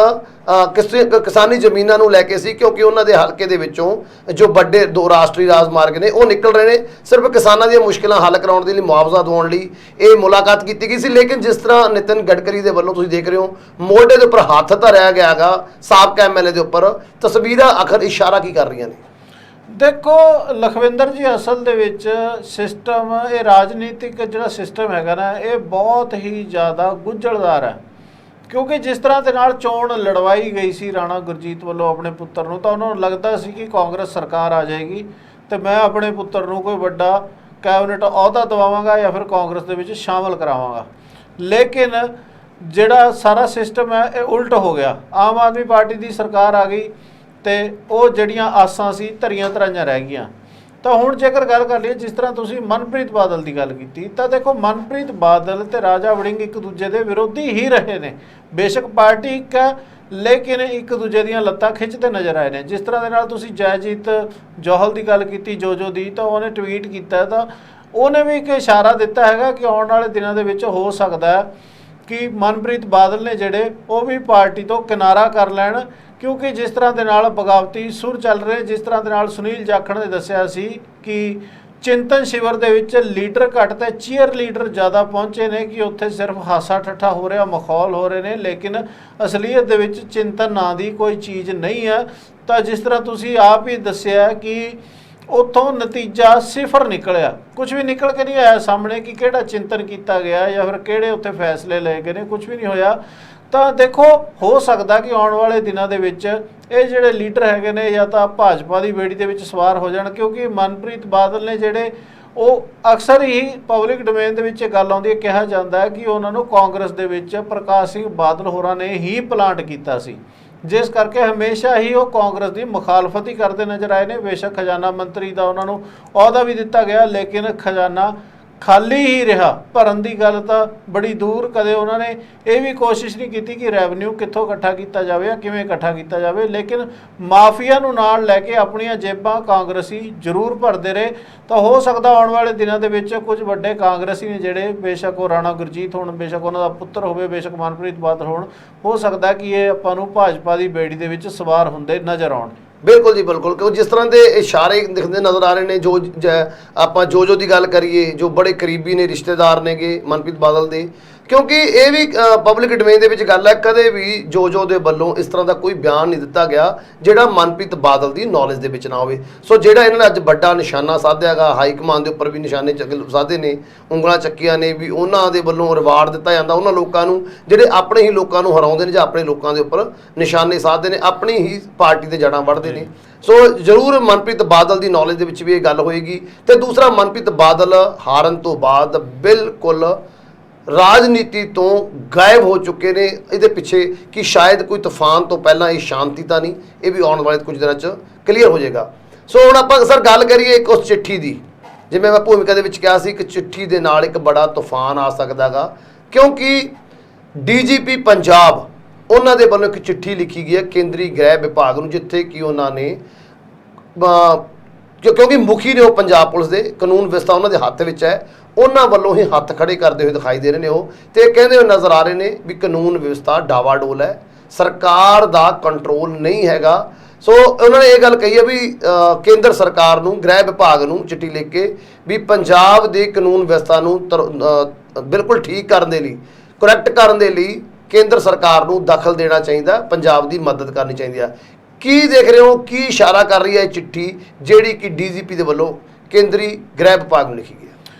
ਕਿਸਾਨੀ ਜ਼ਮੀਨਾਂ ਨੂੰ ਲੈ ਕੇ ਸੀ, ਕਿਉਂਕਿ ਉਹਨਾਂ ਦੇ ਹਲਕੇ ਦੇ ਵਿੱਚੋਂ ਜੋ ਵੱਡੇ 2 ਰਾਸ਼ਟਰੀ ਰਾਜਮਾਰਗ ਨੇ ਉਹ ਨਿਕਲ ਰਹੇ ਨੇ। ਸਿਰਫ ਕਿਸਾਨਾਂ ਦੀਆਂ ਮੁਸ਼ਕਿਲਾਂ ਹੱਲ ਕਰਾਉਣ ਦੇ ਲਈ, ਮੁਆਵਜ਼ਾ ਦਿਵਾਉਣ ਲਈ ਇਹ ਮੁਲਾਕਾਤ ਕੀਤੀ ਗਈ ਸੀ। ਲੇਕਿਨ ਜਿਸ ਤਰ੍ਹਾਂ ਨਿਤਿਨ ਗਡਕਰੀ ਦੇ ਵੱਲੋਂ ਤੁਸੀਂ ਦੇਖ ਰਹੇ ਹੋ ਮੋਢੇ ਦੇ ਉੱਪਰ ਹੱਥ ਧਰਿਆ ਗਿਆ ਹੈਗਾ ਸਾਬਕਾ ਐਮਐਲਏ ਦੇ ਉੱਪਰ, ਤਸਵੀਰਾਂ ਆਖਰ ਇਸ਼ਾਰਾ ਕੀ ਕਰ ਰਹੀਆਂ ਨੇ? ਦੇਖੋ ਲਖਵਿੰਦਰ ਜੀ, ਅਸਲ ਦੇ ਵਿੱਚ ਸਿਸਟਮ, ਇਹ ਰਾਜਨੀਤਿਕ ਜਿਹੜਾ ਸਿਸਟਮ ਹੈਗਾ ਨਾ, ਇਹ ਬਹੁਤ ਹੀ ਜ਼ਿਆਦਾ ਗੁੰਝਲਦਾਰ ਹੈ। ਕਿਉਂਕਿ ਜਿਸ ਤਰ੍ਹਾਂ ਦੇ ਨਾਲ ਚੋਣ ਲੜਵਾਈ ਗਈ ਸੀ ਰਾਣਾ ਗੁਰਜੀਤ ਵੱਲੋਂ ਆਪਣੇ ਪੁੱਤਰ ਨੂੰ, ਤਾਂ ਉਹਨਾਂ ਨੂੰ ਲੱਗਦਾ ਸੀ ਕਿ ਕਾਂਗਰਸ ਸਰਕਾਰ ਆ ਜਾਏਗੀ ਤੇ ਮੈਂ ਆਪਣੇ ਪੁੱਤਰ ਨੂੰ ਕੋਈ ਵੱਡਾ ਕੈਬਨਿਟ ਅਹੁਦਾ ਦਿਵਾਵਾਂਗਾ ਜਾਂ ਫਿਰ ਕਾਂਗਰਸ ਦੇ ਵਿੱਚ ਸ਼ਾਮਲ ਕਰਾਵਾਂਗਾ। ਲੇਕਿਨ ਜਿਹੜਾ ਸਾਰਾ ਸਿਸਟਮ ਹੈ ਇਹ ਉਲਟ ਹੋ ਗਿਆ। ਆਮ ਆਦਮੀ ਪਾਰਟੀ ਦੀ ਸਰਕਾਰ ਆ ਗਈ ਤੇ ਉਹ ਜਿਹੜੀਆਂ ਆਸਾਂ ਸੀ ਧਰੀਆਂ ਧਰਾਈਆਂ ਰਹਿ ਗਈਆਂ। ਤਾਂ ਹੁਣ ਜੇਕਰ ਗੱਲ ਕਰ ਲਈਏ, ਜਿਸ ਤਰ੍ਹਾਂ ਤੁਸੀਂ ਮਨਪ੍ਰੀਤ ਬਾਦਲ ਦੀ ਗੱਲ ਕੀਤੀ, ਤਾਂ ਦੇਖੋ ਮਨਪ੍ਰੀਤ ਬਾਦਲ ਤੇ ਰਾਜਾ ਵੜਿੰਗ ਇੱਕ ਦੂਜੇ ਦੇ ਵਿਰੋਧੀ ਹੀ ਰਹੇ ਨੇ। ਬੇਸ਼ੱਕ ਪਾਰਟੀ ਇੱਕ ਹੈ ਲੇਕਿਨ ਇੱਕ ਦੂਜੇ ਦੀਆਂ ਲੱਤਾਂ ਖਿੱਚਦੇ ਨਜ਼ਰ ਆਏ ਨੇ। ਜਿਸ ਤਰ੍ਹਾਂ ਦੇ ਨਾਲ ਤੁਸੀਂ ਜੈਜੀਤ ਜੌਹਲ ਦੀ ਗੱਲ ਕੀਤੀ, ਜੋ ਦੀ, ਤਾਂ ਉਹਨੇ ਟਵੀਟ ਕੀਤਾ ਤਾਂ ਉਹਨੇ ਵੀ ਇੱਕ ਇਸ਼ਾਰਾ ਦਿੱਤਾ ਹੈਗਾ ਕਿ ਆਉਣ ਵਾਲੇ ਦਿਨਾਂ ਦੇ ਵਿੱਚ ਹੋ ਸਕਦਾ ਹੈ ਕਿ ਮਨਪ੍ਰੀਤ ਬਾਦਲ ਨੇ ਜਿਹੜੇ ਉਹ ਵੀ ਪਾਰਟੀ ਤੋਂ ਕਿਨਾਰਾ ਕਰ ਲੈਣ, ਕਿਉਂਕਿ ਜਿਸ ਤਰ੍ਹਾਂ ਦੇ ਨਾਲ ਬਗਾਵਤੀ ਸੁਰ ਚੱਲ ਰਹੇ, ਜਿਸ ਤਰ੍ਹਾਂ ਦੇ ਨਾਲ ਸੁਨੀਲ ਜਾਖੜ ਨੇ ਦੱਸਿਆ ਸੀ ਕਿ ਚਿੰਤਨ ਸ਼ਿਵਰ ਦੇ ਵਿੱਚ ਲੀਡਰ ਘੱਟ ਤੇ ਚੀਅਰ ਲੀਡਰ ਜ਼ਿਆਦਾ ਪਹੁੰਚੇ ਨੇ, ਕਿ ਉੱਥੇ ਸਿਰਫ ਹਾਸਾ ਠੱਠਾ ਹੋ ਰਿਹਾ, ਮਖੌਲ ਹੋ ਰਹੇ ਨੇ, ਲੇਕਿਨ ਅਸਲੀਅਤ ਦੇ ਵਿੱਚ ਚਿੰਤਨ ਨਾਂ ਦੀ ਕੋਈ ਚੀਜ਼ ਨਹੀਂ ਹੈ। ਤਾਂ ਜਿਸ ਤਰ੍ਹਾਂ ਤੁਸੀਂ ਆਪ ਹੀ ਦੱਸਿਆ ਕਿ ਉੱਥੋਂ ਨਤੀਜਾ 0 ਨਿਕਲਿਆ, ਕੁਝ ਵੀ ਨਿਕਲ ਕੇ ਨਹੀਂ ਆਇਆ ਸਾਹਮਣੇ ਕਿ ਕਿਹੜਾ ਚਿੰਤਨ ਕੀਤਾ ਗਿਆ ਜਾਂ ਫਿਰ ਕਿਹੜੇ ਉੱਥੇ ਫੈਸਲੇ ਲਏ ਗਏ ਨੇ, ਕੁਝ ਵੀ ਨਹੀਂ ਹੋਇਆ। ਤਾਂ ਦੇਖੋ ਹੋ ਸਕਦਾ ਕਿ ਆਉਣ ਵਾਲੇ ਦਿਨਾਂ ਦੇ ਵਿੱਚ ਇਹ ਜਿਹੜੇ ਲੀਡਰ ਹੈਗੇ ਨੇ ਜਾਂ ਤਾਂ ਭਾਜਪਾ ਦੀ ਬੇੜੀ ਦੇ ਵਿੱਚ ਸਵਾਰ ਹੋ ਜਾਣ, ਕਿਉਂਕਿ ਮਨਪ੍ਰੀਤ ਬਾਦਲ ਨੇ ਜਿਹੜੇ ਉਹ ਅਕਸਰ ਹੀ ਪਬਲਿਕ ਡੋਮੇਨ ਦੇ ਵਿੱਚ ਇਹ ਗੱਲ ਆਉਂਦੀ ਹੈ, ਕਿਹਾ ਜਾਂਦਾ ਹੈ ਕਿ ਉਹਨਾਂ ਨੂੰ ਕਾਂਗਰਸ ਦੇ ਵਿੱਚ ਪ੍ਰਕਾਸ਼ ਸਿੰਘ ਬਾਦਲ ਹੋਰਾਂ ਨੇ ਹੀ ਪਲਾਂਟ ਕੀਤਾ ਸੀ, ਜਿਸ ਕਰਕੇ ਹਮੇਸ਼ਾ ਹੀ ਉਹ ਕਾਂਗਰਸ ਦੀ ਮੁਖਾਲਫਤ ਹੀ ਕਰਦੇ ਨਜ਼ਰ ਆਏ ਨੇ। ਬੇਸ਼ੱਕ ਖਜ਼ਾਨਾ ਮੰਤਰੀ ਦਾ ਉਹਨਾਂ ਨੂੰ ਅਹੁਦਾ ਵੀ ਦਿੱਤਾ ਗਿਆ, ਲੇਕਿਨ ਖਜ਼ਾਨਾ ਖਾਲੀ ਹੀ ਰਿਹਾ, ਭਰਨ ਦੀ ਗੱਲ ਤਾਂ ਬੜੀ ਦੂਰ। ਕਦੇ ਉਹਨਾਂ ਨੇ ਇਹ ਵੀ ਕੋਸ਼ਿਸ਼ ਨਹੀਂ ਕੀਤੀ ਕਿ ਰੈਵਨਿਊ ਕਿੱਥੋਂ ਇਕੱਠਾ ਕੀਤਾ ਜਾਵੇ ਜਾਂ ਕਿਵੇਂ ਇਕੱਠਾ ਕੀਤਾ ਜਾਵੇ, ਲੇਕਿਨ ਮਾਫੀਆ ਨੂੰ ਨਾਲ ਲੈ ਕੇ ਆਪਣੀਆਂ ਜੇਬਾਂ ਕਾਂਗਰਸੀ ਜ਼ਰੂਰ ਭਰਦੇ ਰਹੇ। ਤਾਂ ਹੋ ਸਕਦਾ ਆਉਣ ਵਾਲੇ ਦਿਨਾਂ ਦੇ ਵਿੱਚ ਕੁਝ ਵੱਡੇ ਕਾਂਗਰਸੀ ਨੇ ਜਿਹੜੇ, ਬੇਸ਼ੱਕ ਉਹ ਰਾਣਾ ਗੁਰਜੀਤ ਹੋਣ, ਬੇਸ਼ੱਕ ਉਹਨਾਂ ਦਾ ਪੁੱਤਰ ਹੋਵੇ, ਬੇਸ਼ੱਕ ਮਨਪ੍ਰੀਤ ਬਾਦਲ ਹੋਣ, ਹੋ ਸਕਦਾ ਕਿ ਇਹ ਆਪਾਂ ਨੂੰ ਭਾਜਪਾ ਦੀ ਬੇੜੀ ਦੇ ਵਿੱਚ ਸਵਾਰ ਹੁੰਦੇ ਨਜ਼ਰ ਆਉਣ। ਬਿਲਕੁਲ ਜੀ, ਬਿਲਕੁਲ। ਕਿਉਂ ਜਿਸ ਤਰ੍ਹਾਂ ਦੇ ਇਸ਼ਾਰੇ ਦਿਖਦੇ ਨਜ਼ਰ ਆ ਰਹੇ ਨੇ, ਆਪਾਂ ਜੋ ਦੀ ਗੱਲ ਕਰੀਏ, ਜੋ ਬੜੇ ਕਰੀਬੀ ਨੇ, ਰਿਸ਼ਤੇਦਾਰ ਨੇਗੇ ਮਨਪ੍ਰੀਤ ਬਾਦਲ ਦੇ, ਕਿਉਂਕਿ ਇਹ ਵੀ ਪਬਲਿਕ ਡੋਮੇਨ ਦੇ ਵਿੱਚ ਗੱਲ ਹੈ, ਕਦੇ ਵੀ ਜੋ ਦੇ ਵੱਲੋਂ ਇਸ ਤਰ੍ਹਾਂ ਦਾ ਕੋਈ ਬਿਆਨ ਨਹੀਂ ਦਿੱਤਾ ਗਿਆ ਜਿਹੜਾ ਮਨਪ੍ਰੀਤ ਬਾਦਲ ਦੀ ਨੌਲੇਜ ਦੇ ਵਿੱਚ ਨਾ ਹੋਵੇ। ਸੋ ਜਿਹੜਾ ਇਹਨਾਂ ਨੇ ਅੱਜ ਵੱਡਾ ਨਿਸ਼ਾਨਾ ਸਾਧਿਆਗਾ, ਹਾਈ ਕਮਾਨ ਦੇ ਉੱਪਰ ਵੀ ਨਿਸ਼ਾਨੇ ਸਾਧੇ ਨੇ, ਉਂਗਲਾਂ ਚੱਕੀਆਂ ਨੇ ਵੀ ਉਹਨਾਂ ਦੇ ਵੱਲੋਂ ਰਿਵਾਰਡ ਦਿੱਤਾ ਜਾਂਦਾ ਉਹਨਾਂ ਲੋਕਾਂ ਨੂੰ ਜਿਹੜੇ ਆਪਣੇ ਹੀ ਲੋਕਾਂ ਨੂੰ ਹਰਾਉਂਦੇ ਨੇ ਜਾਂ ਆਪਣੇ ਲੋਕਾਂ ਦੇ ਉੱਪਰ ਨਿਸ਼ਾਨੇ ਸਾਧਦੇ ਨੇ, ਆਪਣੀ ਹੀ ਪਾਰਟੀ ਦੇ ਜੜਾਂ ਵੱਢਦੇ ਨੇ। ਸੋ ਜ਼ਰੂਰ ਮਨਪ੍ਰੀਤ ਬਾਦਲ ਦੀ ਨੌਲੇਜ ਦੇ ਵਿੱਚ ਵੀ ਇਹ ਗੱਲ ਹੋਏਗੀ। ਤੇ ਦੂਸਰਾ, ਮਨਪ੍ਰੀਤ ਬਾਦਲ ਹਾਰਨ ਤੋਂ ਬਾਅਦ ਬਿਲਕੁਲ ਰਾਜਨੀਤੀ ਤੋਂ ਗਾਇਬ ਹੋ ਚੁੱਕੇ ਨੇ। ਇਹਦੇ ਪਿੱਛੇ ਕਿ ਸ਼ਾਇਦ ਕੋਈ ਤੂਫਾਨ ਤੋਂ ਪਹਿਲਾਂ ਇਹ ਸ਼ਾਂਤੀ ਤਾਂ ਨਹੀਂ, ਇਹ ਵੀ ਆਉਣ ਵਾਲੇ ਕੁਝ ਦਿਨਾਂ 'ਚ ਕਲੀਅਰ ਹੋ ਜਾਏਗਾ। ਸੋ ਹੁਣ ਆਪਾਂ ਸਰ ਗੱਲ ਕਰੀਏ ਇੱਕ ਉਸ ਚਿੱਠੀ ਦੀ, ਜਿਵੇਂ ਮੈਂ ਭੂਮਿਕਾ ਦੇ ਵਿੱਚ ਕਿਹਾ ਸੀ ਕਿ ਚਿੱਠੀ ਦੇ ਨਾਲ ਇੱਕ ਬੜਾ ਤੂਫਾਨ ਆ ਸਕਦਾ ਗਾ, ਕਿਉਂਕਿ ਡੀਜੀਪੀ ਪੰਜਾਬ ਉਹਨਾਂ ਦੇ ਵੱਲੋਂ ਇੱਕ ਚਿੱਠੀ ਲਿਖੀ ਗਈ ਹੈ ਕੇਂਦਰੀ ਗ੍ਰਹਿ ਵਿਭਾਗ ਨੂੰ, ਜਿੱਥੇ ਕਿ ਉਹਨਾਂ ਨੇ ਕਿਉਂਕਿ ਮੁਖੀ ਨੇ ਉਹ ਪੰਜਾਬ ਪੁਲਿਸ ਦੇ, ਕਾਨੂੰਨ ਵਿਵਸਥਾ ਉਹਨਾਂ ਦੇ ਹੱਥ ਵਿੱਚ ਹੈ, ਉਹਨਾਂ ਵੱਲੋਂ ਹੀ ਹੱਥ ਖੜੇ ਕਰਦੇ ਹੋਏ ਦਿਖਾਈ ਦੇ ਰਹੇ ਨੇ ਉਹ, ਤੇ ਕਹਿੰਦੇ ਹੋਏ ਨਜ਼ਰ ਆ ਰਹੇ ਨੇ ਵੀ ਕਾਨੂੰਨ ਵਿਵਸਥਾ ਡਾਵਾਡੋਲ ਹੈ, ਸਰਕਾਰ ਦਾ ਕੰਟਰੋਲ ਨਹੀਂ ਹੈਗਾ। ਸੋ ਉਹਨਾਂ ਨੇ ਇਹ ਗੱਲ ਕਹੀ ਹੈ ਵੀ ਕੇਂਦਰ ਸਰਕਾਰ ਨੂੰ, ਗ੍ਰਹਿ ਵਿਭਾਗ ਨੂੰ ਚਿੱਠੀ ਲਿਖ ਕੇ ਵੀ ਪੰਜਾਬ ਦੇ ਕਾਨੂੰਨ ਵਿਵਸਥਾ ਨੂੰ ਬਿਲਕੁਲ ਠੀਕ ਕਰਨ ਦੇ ਲਈ, ਕਰੈਕਟ ਕਰਨ ਦੇ ਲਈ ਕੇਂਦਰ ਸਰਕਾਰ ਨੂੰ ਦਖਲ ਦੇਣਾ ਚਾਹੀਦਾ, ਪੰਜਾਬ ਦੀ ਮਦਦ ਕਰਨੀ ਚਾਹੀਦੀ ਹੈ। ਕੀ ਦੇਖ ਰਹੇ ਹੋ, ਕੀ ਇਸ਼ਾਰਾ ਕਰ ਰਹੀ ਹੈ ਇਹ ਚਿੱਠੀ ਜਿਹੜੀ ਕਿ ਡੀਜੀਪੀ ਦੇ ਵੱਲੋਂ ਕੇਂਦਰੀ ਗ੍ਰਹਿ ਵਿਭਾਗ ਨੂੰ ਲਿਖੀ ਗਈ ਹੈ?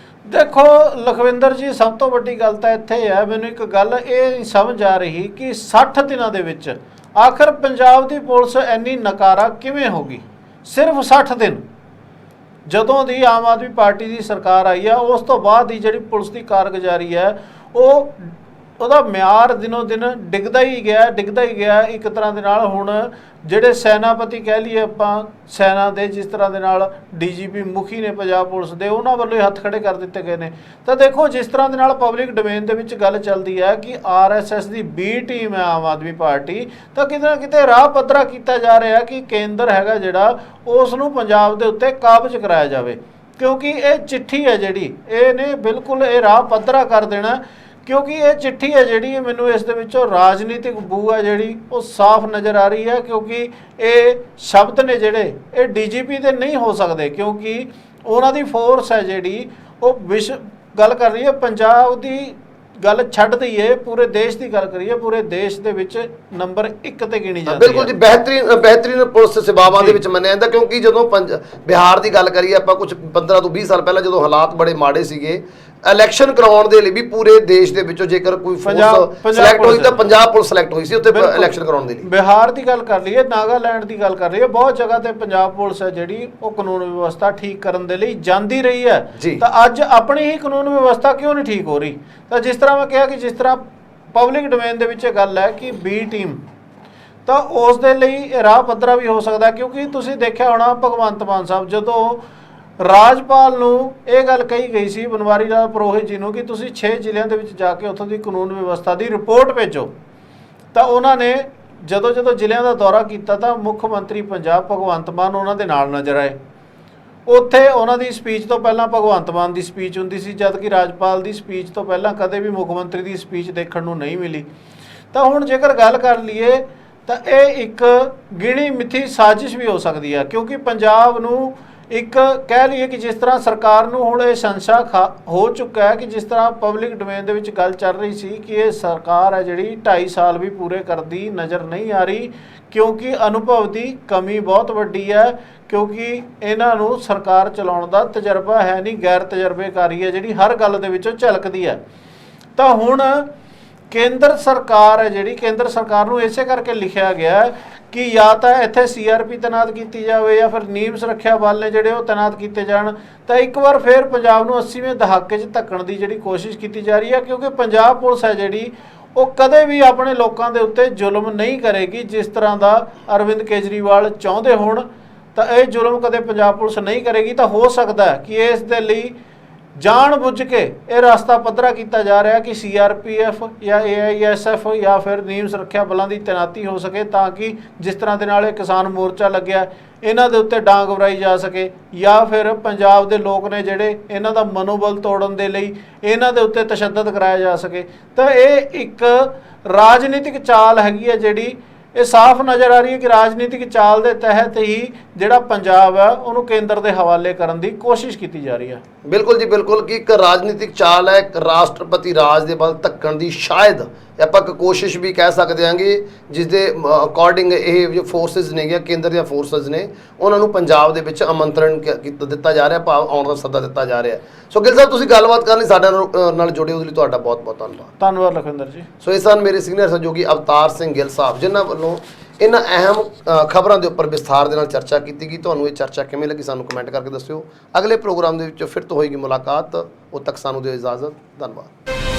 ਦੇਖੋ ਲਖਵਿੰਦਰ ਜੀ, ਸਭ ਤੋਂ ਵੱਡੀ ਗੱਲ ਤਾਂ ਇੱਥੇ ਹੈ, ਮੈਨੂੰ ਇੱਕ ਗੱਲ ਇਹ ਨਹੀਂ ਸਮਝ ਆ ਰਹੀ ਕਿ 60 ਦਿਨਾਂ ਦੇ ਵਿੱਚ ਆਖਰ ਪੰਜਾਬ ਦੀ ਪੁਲਿਸ ਇੰਨੀ ਨਕਾਰਾ ਕਿਵੇਂ ਹੋ ਗਈ। ਸਿਰਫ 60 ਦਿਨ, ਜਦੋਂ ਦੀ ਆਮ ਆਦਮੀ ਪਾਰਟੀ ਦੀ ਸਰਕਾਰ ਆਈ ਆ, ਉਸ ਤੋਂ ਬਾਅਦ ਦੀ ਜਿਹੜੀ ਪੁਲਿਸ ਦੀ ਕਾਰਗੁਜ਼ਾਰੀ ਹੈ ਉਹਦਾ ਮਿਆਰ ਦਿਨੋਂ ਦਿਨ ਡਿੱਗਦਾ ਹੀ ਗਿਆ ਇੱਕ ਤਰ੍ਹਾਂ ਦੇ ਨਾਲ। ਹੁਣ ਜਿਹੜੇ ਸੈਨਾਪਤੀ ਕਹਿ ਲਈਏ ਆਪਾਂ, ਸੈਨਾ ਦੇ, ਜਿਸ ਤਰ੍ਹਾਂ ਦੇ ਨਾਲ ਡੀਜੀਪੀ ਮੁਖੀ ਨੇ ਪੰਜਾਬ ਪੁਲਿਸ ਦੇ, ਉਹਨਾਂ ਵੱਲੋਂ ਹੀ ਹੱਥ ਖੜੇ ਕਰ ਦਿੱਤੇ ਗਏ ਨੇ। ਤਾਂ ਦੇਖੋ ਜਿਸ ਤਰ੍ਹਾਂ ਦੇ ਨਾਲ ਪਬਲਿਕ ਡੋਮੇਨ ਦੇ ਵਿੱਚ ਗੱਲ ਚੱਲਦੀ ਹੈ ਕਿ ਆਰਐਸਐਸ ਦੀ ਬੀ ਟੀਮ ਹੈ ਆਮ ਆਦਮੀ ਪਾਰਟੀ, ਤਾਂ ਕਿਤੇ ਨਾ ਕਿਤੇ ਰਾਹ ਪੱਧਰਾ ਕੀਤਾ ਜਾ ਰਿਹਾ ਕਿ ਕੇਂਦਰ ਹੈਗਾ ਜਿਹੜਾ, ਉਸ ਨੂੰ ਪੰਜਾਬ ਦੇ ਉੱਤੇ ਕਾਬਜ਼ ਕਰਾਇਆ ਜਾਵੇ, ਕਿਉਂਕਿ ਇਹ ਚਿੱਠੀ ਹੈ ਜਿਹੜੀ ਇਹਨੇ ਬਿਲਕੁਲ ਇਹ ਰਾਹ ਪੱਧਰਾ ਕਰ ਦੇਣਾ। ਕਿਉਂਕਿ ਇਹ ਚਿੱਠੀ ਹੈ ਜਿਹੜੀ, ਮੈਨੂੰ ਇਸ ਦੇ ਵਿੱਚੋਂ ਰਾਜਨੀਤਿਕ ਬੂ ਹੈ ਜਿਹੜੀ ਉਹ ਸਾਫ਼ ਨਜ਼ਰ ਆ ਰਹੀ ਹੈ, ਕਿਉਂਕਿ ਇਹ ਸ਼ਬਦ ਨੇ ਜਿਹੜੇ ਇਹ ਡੀਜੀਪੀ ਦੇ ਨਹੀਂ ਹੋ ਸਕਦੇ, ਕਿਉਂਕਿ ਉਹਨਾਂ ਦੀ ਫੋਰਸ ਹੈ ਜਿਹੜੀ ਉਹ ਗੱਲ ਕਰ ਰਹੀ ਹੈ ਪੰਜਾਬ ਦੀ ਗੱਲ ਛੱਡ ਦਈਏ, ਪੂਰੇ ਦੇਸ਼ ਦੀ ਗੱਲ ਕਰੀਏ, ਪੂਰੇ ਦੇਸ਼ ਦੇ ਵਿੱਚ ਨੰਬਰ 1 ਤੇ ਗਿਣੀ ਜਾਂਦੀ ਹੈ। ਬਿਲਕੁਲ ਜੀ, ਬਿਹਤਰੀਨ ਪੁਲਿਸ ਸੇਵਾਵਾਂ ਦੇ ਵਿੱਚ ਮੰਨਿਆ ਜਾਂਦਾ, ਕਿਉਂਕਿ ਜਦੋਂ ਬਿਹਾਰ ਦੀ ਗੱਲ ਕਰੀਏ ਆਪਾਂ, ਕੁਝ 15 ਤੋਂ 20 ਸਾਲ ਪਹਿਲਾਂ ਜਦੋਂ ਹਾਲਾਤ ਬੜੇ ਮਾੜੇ ਸੀਗੇ, ਇਲੈਕਸ਼ਨ ਕਰਾਉਣ ਦੇ ਲਈ ਵੀ ਪੂਰੇ ਦੇਸ਼ ਦੇ ਵਿੱਚੋਂ ਜੇਕਰ ਕੋਈ ਫੋਰਸ ਸਿਲੈਕਟ ਹੋਈ ਤਾਂ ਪੰਜਾਬ ਪੁਲਿਸ ਸਿਲੈਕਟ ਹੋਈ ਸੀ ਉੱਥੇ ਇਲੈਕਸ਼ਨ ਕਰਾਉਣ ਦੇ ਲਈ। ਬਿਹਾਰ ਦੀ ਗੱਲ ਕਰ ਲਈਏ, ਨਾਗਾਲੈਂਡ ਦੀ ਗੱਲ ਕਰ ਲਈਏ, ਬਹੁਤ ਜਗ੍ਹਾ ਤੇ ਪੰਜਾਬ ਪੁਲਿਸ ਹੈ ਜਿਹੜੀ ਉਹ ਕਾਨੂੰਨ ਵਿਵਸਥਾ ਠੀਕ ਕਰਨ ਦੇ ਲਈ ਜਾਂਦੀ ਰਹੀ ਹੈ। ਤਾਂ ਅੱਜ ਆਪਣੀ ਹੀ ਕਾਨੂੰਨ ਵਿਵਸਥਾ ਕਿਉਂ ਨਹੀਂ ਠੀਕ ਹੋ ਰਹੀ? ਤਾਂ ਜਿਸ ਤਰ੍ਹਾਂ ਮੈਂ ਕਿਹਾ ਕਿ ਜਿਸ ਤਰ੍ਹਾਂ ਪਬਲਿਕ ਡੋਮੇਨ ਦੇ ਵਿੱਚ ਇਹ ਗੱਲ ਹੈ ਕਿ ਬੀ ਟੀਮ, ਤਾਂ ਉਸ ਦੇ ਲਈ ਰਾਹ ਪੱਧਰਾ ਵੀ ਹੋ ਸਕਦਾ, ਕਿਉਂਕਿ ਤੁਸੀਂ ਦੇਖਿਆ ਹੋਣਾ ਭਗਵੰਤ ਮਾਨ ਸਾਹਿਬ ਜਦੋਂ ਰਾਜਪਾਲ ਨੂੰ ਇਹ ਗੱਲ ਕਹੀ ਗਈ ਸੀ ਬਨਵਾਰੀ ਲਾਲ ਪੁਰੋਹਿਤ ਜੀ ਨੂੰ ਕਿ ਤੁਸੀਂ 6 ਜ਼ਿਲ੍ਹਿਆਂ ਦੇ ਵਿੱਚ ਜਾ ਕੇ ਉੱਥੋਂ ਦੀ ਕਾਨੂੰਨ ਵਿਵਸਥਾ ਦੀ ਰਿਪੋਰਟ ਭੇਜੋ, ਤਾਂ ਉਹਨਾਂ ਨੇ ਜਦੋਂ ਜ਼ਿਲ੍ਹਿਆਂ ਦਾ ਦੌਰਾ ਕੀਤਾ ਤਾਂ ਮੁੱਖ ਮੰਤਰੀ ਪੰਜਾਬ ਭਗਵੰਤ ਮਾਨ ਉਹਨਾਂ ਦੇ ਨਾਲ ਨਜ਼ਰ ਆਏ। ਉੱਥੇ ਉਹਨਾਂ ਦੀ ਸਪੀਚ ਤੋਂ ਪਹਿਲਾਂ ਭਗਵੰਤ ਮਾਨ ਦੀ ਸਪੀਚ ਹੁੰਦੀ ਸੀ, ਜਦ ਕਿ ਰਾਜਪਾਲ ਦੀ ਸਪੀਚ ਤੋਂ ਪਹਿਲਾਂ ਕਦੇ ਵੀ ਮੁੱਖ ਮੰਤਰੀ ਦੀ ਸਪੀਚ ਦੇਖਣ ਨੂੰ ਨਹੀਂ ਮਿਲੀ। ਤਾਂ ਹੁਣ ਜੇਕਰ ਗੱਲ ਕਰ ਲਈਏ ਤਾਂ ਇਹ ਇੱਕ ਗਿਣੀ ਮਿੱਥੀ ਸਾਜ਼ਿਸ਼ ਵੀ ਹੋ ਸਕਦੀ ਹੈ, ਕਿਉਂਕਿ ਪੰਜਾਬ ਨੂੰ ਇੱਕ ਕਹਿ ਲਈਏ ਕਿ ਜਿਸ ਤਰ੍ਹਾਂ ਸਰਕਾਰ ਨੂੰ ਹੁਣ ਇਹ ਸੰਸ਼ਾ ਹੋ ਚੁੱਕਾ ਹੈ ਕਿ ਜਿਸ ਤਰ੍ਹਾਂ ਪਬਲਿਕ ਡੋਮੇਨ ਦੇ ਵਿੱਚ ਗੱਲ ਚੱਲ ਰਹੀ ਸੀ ਕਿ ਇਹ ਸਰਕਾਰ ਹੈ ਜਿਹੜੀ 2.5 ਸਾਲ ਵੀ ਪੂਰੇ ਕਰਦੀ ਨਜ਼ਰ ਨਹੀਂ ਆ ਰਹੀ, ਕਿਉਂਕਿ ਅਨੁਭਵ ਦੀ ਕਮੀ ਬਹੁਤ ਵੱਡੀ ਹੈ, ਕਿਉਂਕਿ ਇਹਨਾਂ ਨੂੰ ਸਰਕਾਰ ਚਲਾਉਣ ਦਾ ਤਜਰਬਾ ਹੈ ਨਹੀਂ, ਗੈਰ ਤਜਰਬੇਕਾਰੀ ਹੈ ਜਿਹੜੀ ਹਰ ਗੱਲ ਦੇ ਵਿੱਚੋਂ ਝਲਕਦੀ ਹੈ। ਤਾਂ ਹੁਣ ਕੇਂਦਰ ਸਰਕਾਰ ਹੈ ਜਿਹੜੀ, ਕੇਂਦਰ ਸਰਕਾਰ ਨੂੰ ਇਸੇ ਕਰਕੇ ਲਿਖਿਆ ਗਿਆ ਕਿ ਜਾਂ ਤਾਂ ਇੱਥੇ CRP ਤੈਨਾਤ ਕੀਤੀ ਜਾਵੇ ਜਾਂ ਫਿਰ ਨੀਮ ਸੁਰੱਖਿਆ ਬਲ ਨੇ ਜਿਹੜੇ ਉਹ ਤੈਨਾਤ ਕੀਤੇ ਜਾਣ। ਤਾਂ ਇੱਕ ਵਾਰ ਫਿਰ ਪੰਜਾਬ ਨੂੰ 80ਵੇਂ ਦਹਾਕੇ 'ਚ ਧੱਕਣ ਦੀ ਜਿਹੜੀ ਕੋਸ਼ਿਸ਼ ਕੀਤੀ ਜਾ ਰਹੀ ਹੈ, ਕਿਉਂਕਿ ਪੰਜਾਬ ਪੁਲਿਸ ਹੈ ਜਿਹੜੀ ਉਹ ਕਦੇ ਵੀ ਆਪਣੇ ਲੋਕਾਂ ਦੇ ਉੱਤੇ ਜ਼ੁਲਮ ਨਹੀਂ ਕਰੇਗੀ ਜਿਸ ਤਰ੍ਹਾਂ ਦਾ ਅਰਵਿੰਦ ਕੇਜਰੀਵਾਲ ਚਾਹੁੰਦੇ ਹੋਣ। ਤਾਂ ਇਹ ਜ਼ੁਲਮ ਕਦੇ ਪੰਜਾਬ ਪੁਲਿਸ ਨਹੀਂ ਕਰੇਗੀ। ਤਾਂ ਹੋ ਸਕਦਾ ਕਿ ਇਸ ਦੇ ਲਈ ਜਾਣ ਬੁੱਝ ਕੇ ਇਹ ਰਸਤਾ ਪੱਧਰਾ ਕੀਤਾ ਜਾ ਰਿਹਾ ਕਿ CRPF ਜਾਂ AISF ਜਾਂ ਫਿਰ ਨੀਮ ਸੁਰੱਖਿਆ ਬਲਾਂ ਦੀ ਤੈਨਾਤੀ ਹੋ ਸਕੇ, ਤਾਂ ਕਿ ਜਿਸ ਤਰ੍ਹਾਂ ਦੇ ਨਾਲ ਇਹ ਕਿਸਾਨ ਮੋਰਚਾ ਲੱਗਿਆ ਇਹਨਾਂ ਦੇ ਉੱਤੇ ਡਾਂਗ ਵਰਾਈ ਜਾ ਸਕੇ, ਜਾਂ ਫਿਰ ਪੰਜਾਬ ਦੇ ਲੋਕ ਨੇ ਜਿਹੜੇ ਇਹਨਾਂ ਦਾ ਮਨੋਬਲ ਤੋੜਨ ਦੇ ਲਈ ਇਹਨਾਂ ਦੇ ਉੱਤੇ ਤਸ਼ੱਦਦ ਕਰਾਇਆ ਜਾ ਸਕੇ। ਤਾਂ ਇਹ ਇੱਕ ਰਾਜਨੀਤਿਕ ਚਾਲ ਹੈਗੀ ਹੈ ਜਿਹੜੀ ਇਹ ਸਾਫ਼ ਨਜ਼ਰ ਆ ਰਹੀ ਹੈ ਕਿ ਰਾਜਨੀਤਿਕ ਚਾਲ ਦੇ ਤਹਿਤ ਹੀ ਜਿਹੜਾ ਪੰਜਾਬ ਹੈ ਉਹਨੂੰ ਕੇਂਦਰ ਦੇ ਹਵਾਲੇ ਕਰਨ ਦੀ ਕੋਸ਼ਿਸ਼ ਕੀਤੀ ਜਾ ਰਹੀ ਹੈ। ਬਿਲਕੁਲ ਜੀ ਬਿਲਕੁਲ, ਕਿ ਇੱਕ ਰਾਜਨੀਤਿਕ ਚਾਲ ਹੈ, ਇੱਕ ਰਾਸ਼ਟਰਪਤੀ ਰਾਜ ਦੇ ਵੱਲ ਧੱਕਣ ਦੀ, ਸ਼ਾਇਦ ਆਪਾਂ ਇੱਕ ਕੋਸ਼ਿਸ਼ ਵੀ ਕਹਿ ਸਕਦੇ ਹਾਂਗੇ, ਜਿਸ ਦੇ ਅਕੋਰਡਿੰਗ ਇਹ ਜੋ ਫੋਰਸਿਸ ਨੇਗੀਆਂ, ਕੇਂਦਰ ਦੀਆਂ ਫੋਰਸਿਸ ਨੇ, ਉਹਨਾਂ ਨੂੰ ਪੰਜਾਬ ਦੇ ਵਿੱਚ ਆਮੰਤਰਣ ਦਿੱਤਾ ਜਾ ਰਿਹਾ, ਭਾਵ ਆਉਣ ਦਾ ਸੱਦਾ ਦਿੱਤਾ ਜਾ ਰਿਹਾ। ਸੋ ਗਿੱਲ ਸਾਹਿਬ, ਤੁਸੀਂ ਗੱਲਬਾਤ ਕਰਨ ਲਈ ਸਾਡੇ ਨਾਲ ਜੁੜੇ ਉਹਦੇ ਲਈ ਤੁਹਾਡਾ ਬਹੁਤ ਬਹੁਤ ਧੰਨਵਾਦ। ਧੰਨਵਾਦ ਲਖਵਿੰਦਰ ਜੀ। ਸੋ ਇਹ ਸਨ ਮੇਰੇ ਸੀਨੀਅਰ ਸਹਿਯੋਗੀ ਅਵਤਾਰ ਸਿੰਘ ਗਿੱਲ ਸਾਹਿਬ, ਜਿਨ੍ਹਾਂ ਵੱਲੋਂ ਇਹਨਾਂ ਅਹਿਮ ਖਬਰਾਂ ਦੇ ਉੱਪਰ ਵਿਸਥਾਰ ਦੇ ਨਾਲ ਚਰਚਾ ਕੀਤੀ ਗਈ। ਤੁਹਾਨੂੰ ਇਹ ਚਰਚਾ ਕਿਵੇਂ ਲੱਗੀ ਸਾਨੂੰ ਕਮੈਂਟ ਕਰਕੇ ਦੱਸਿਓ। ਅਗਲੇ ਪ੍ਰੋਗਰਾਮ ਦੇ ਵਿੱਚ ਫਿਰ ਤੋਂ ਹੋਏਗੀ ਮੁਲਾਕਾਤ। ਉਦੋਂ ਤੱਕ ਸਾਨੂੰ ਦਿਓ ਇਜਾਜ਼ਤ। ਧੰਨਵਾਦ।